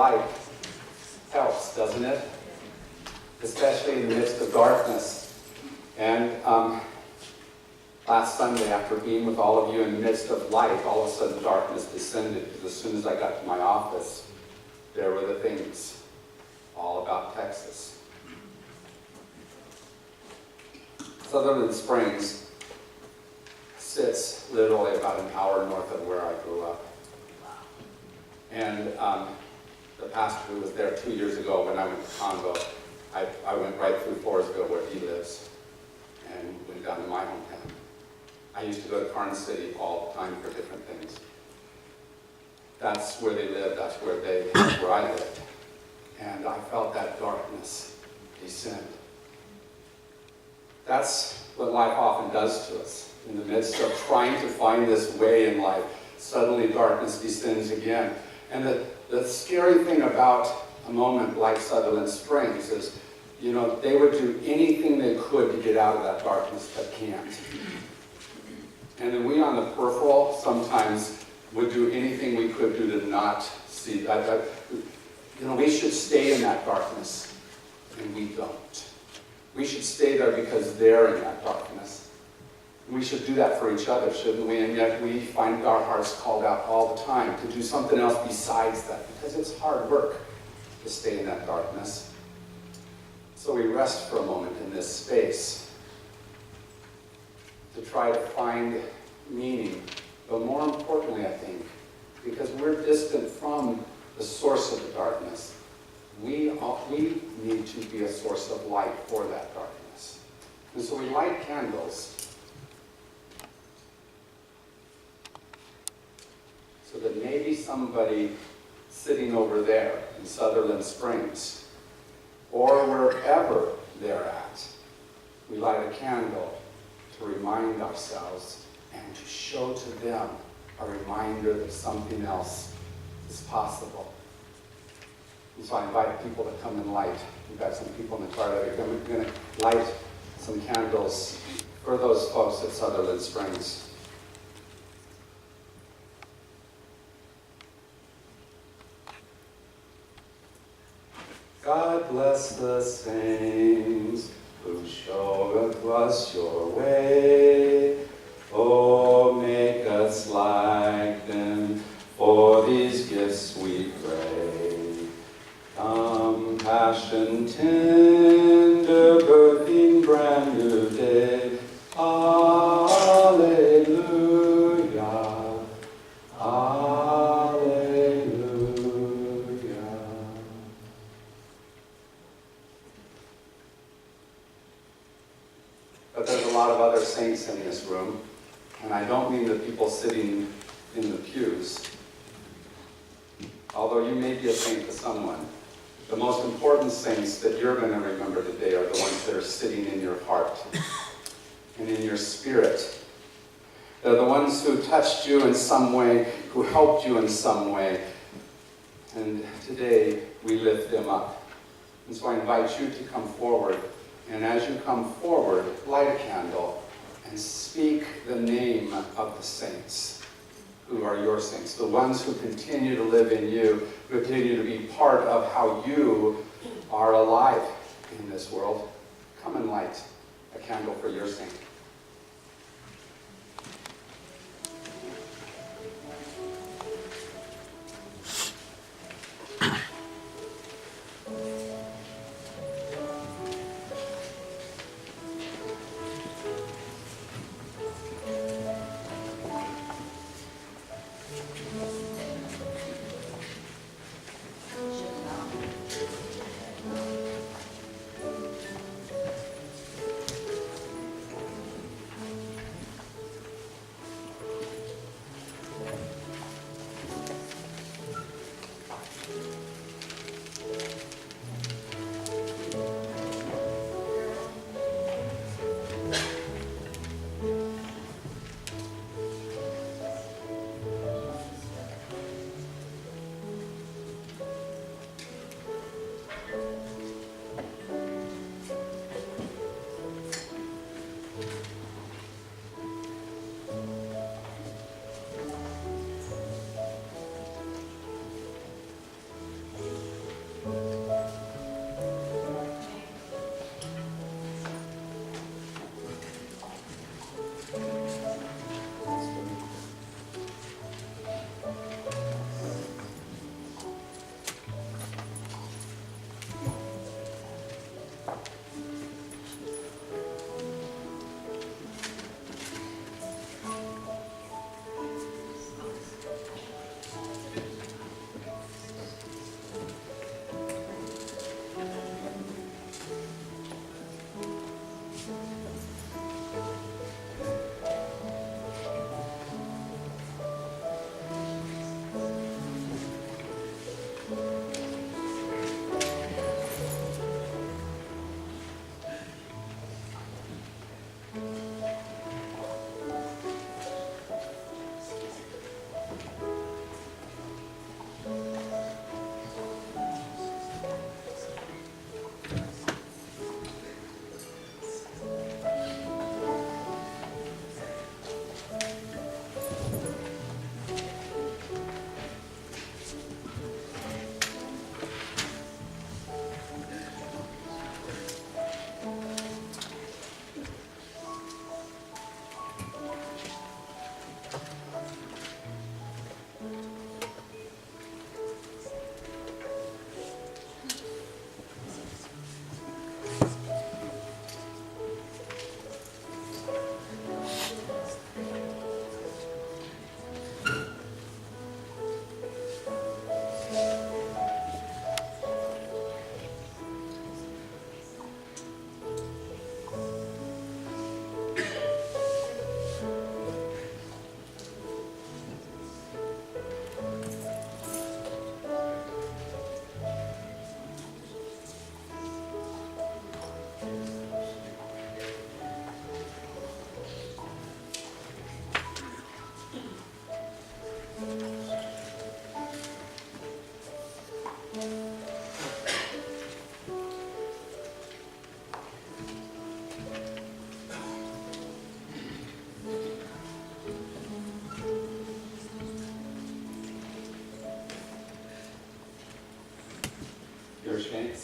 light helps, doesn't it? Especially in the midst of darkness. And last Sunday, after being with all of you in the midst of light, all of a sudden darkness descended, because as soon as I got to my office, there were the things all about Texas. Sutherland Springs sits literally about an hour north of where I grew up. And the pastor who was there 2 years ago when I went to Congo, I went right through Forestville where he lives and went down to my hometown. I used to go to Karnes City all the time for different things. That's where they lived, that's where I lived. And I felt that darkness descend. That's what life often does to us. In the midst of trying to find this way in life, suddenly darkness descends again. And the scary thing about a moment like Sutherland Springs is, you know, they would do anything they could to get out of that darkness, but can't. And then we on the peripheral sometimes would do anything we could do to not see that. You know, we should stay in that darkness, and we don't. We should stay there because they're in that darkness. We should do that for each other, shouldn't we? And yet we find our hearts called out all the time to do something else besides that, because it's hard work to stay in that darkness. So we rest for a moment in this space to try to find meaning, but more importantly, I think, because we're distant from the source of the darkness, we need to be a source of light for that darkness. And so we light candles so that maybe somebody sitting over there in Sutherland Springs, or wherever they're at, we light a candle to remind ourselves and to show to them a reminder that something else is possible. And so I invite people to come and light. We've got some people in the car that are going to light some candles for those folks at Sutherland Springs. God bless the saints who showeth us your way. Oh, make us like them, for these gifts we pray. Compassion tender, birthing brand new day. Alleluia. Alleluia. But there's a lot of other saints in this room, and I don't mean the people sitting in the pews. Although you may be a saint to someone, the most important saints that you're going to remember today are the ones that are sitting in your heart and in your spirit. They're the ones who touched you in some way, who helped you in some way. And today, we lift them up. And so I invite you to come forward. And as you come forward, light a candle and speak the name of the saints who are your saints, the ones who continue to live in you, who continue to be part of how you are alive in this world. Come and light a candle for your saint.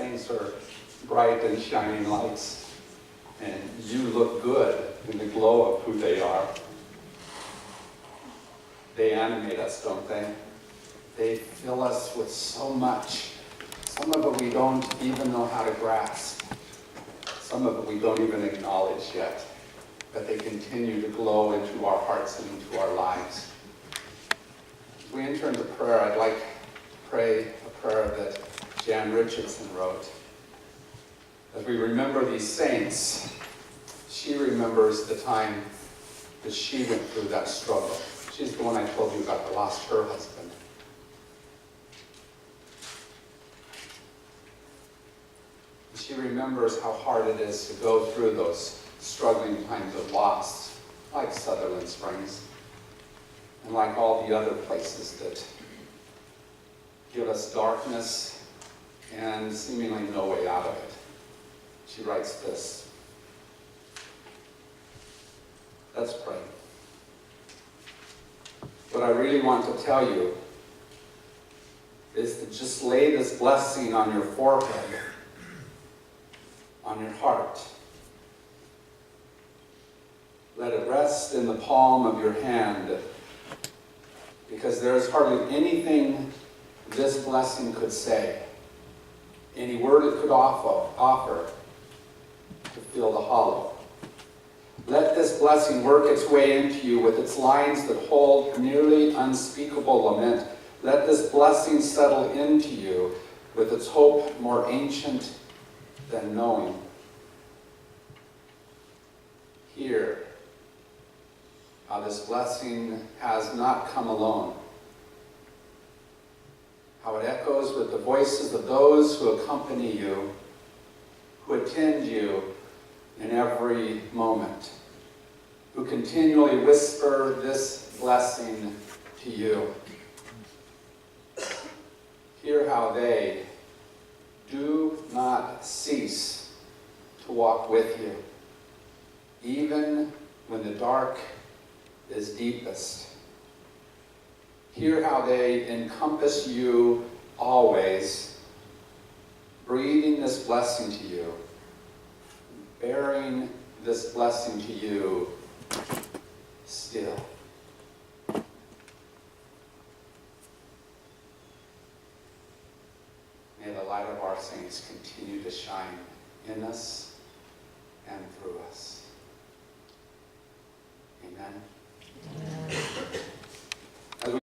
saints are bright and shining lights, and you look good in the glow of who they are. They animate us, don't they? They fill us with so much. Some of it we don't even know how to grasp. Some of it we don't even acknowledge yet. But they continue to glow into our hearts and into our lives. As we enter into prayer, I'd like to pray a prayer that Jan Richardson wrote. As we remember these saints, she remembers the time that she went through that struggle. She's the one I told you about that lost her husband. She remembers how hard it is to go through those struggling times of loss, like Sutherland Springs, and like all the other places that give us darkness and seemingly no way out of it. She writes this. Let's pray. What I really want to tell you is to just lay this blessing on your forehead, on your heart. Let it rest in the palm of your hand, because there is hardly anything this blessing could say, any word it could offer to fill the hollow. Let this blessing work its way into you with its lines that hold nearly unspeakable lament. Let this blessing settle into you with its hope more ancient than knowing. Hear how this blessing has not come alone. How it echoes with the voices of those who accompany you, who attend you in every moment, who continually whisper this blessing to you. Hear how they do not cease to walk with you, even when the dark is deepest. Hear how they encompass you always, breathing this blessing to you, bearing this blessing to you still. May the light of our saints continue to shine in us and through us. Amen.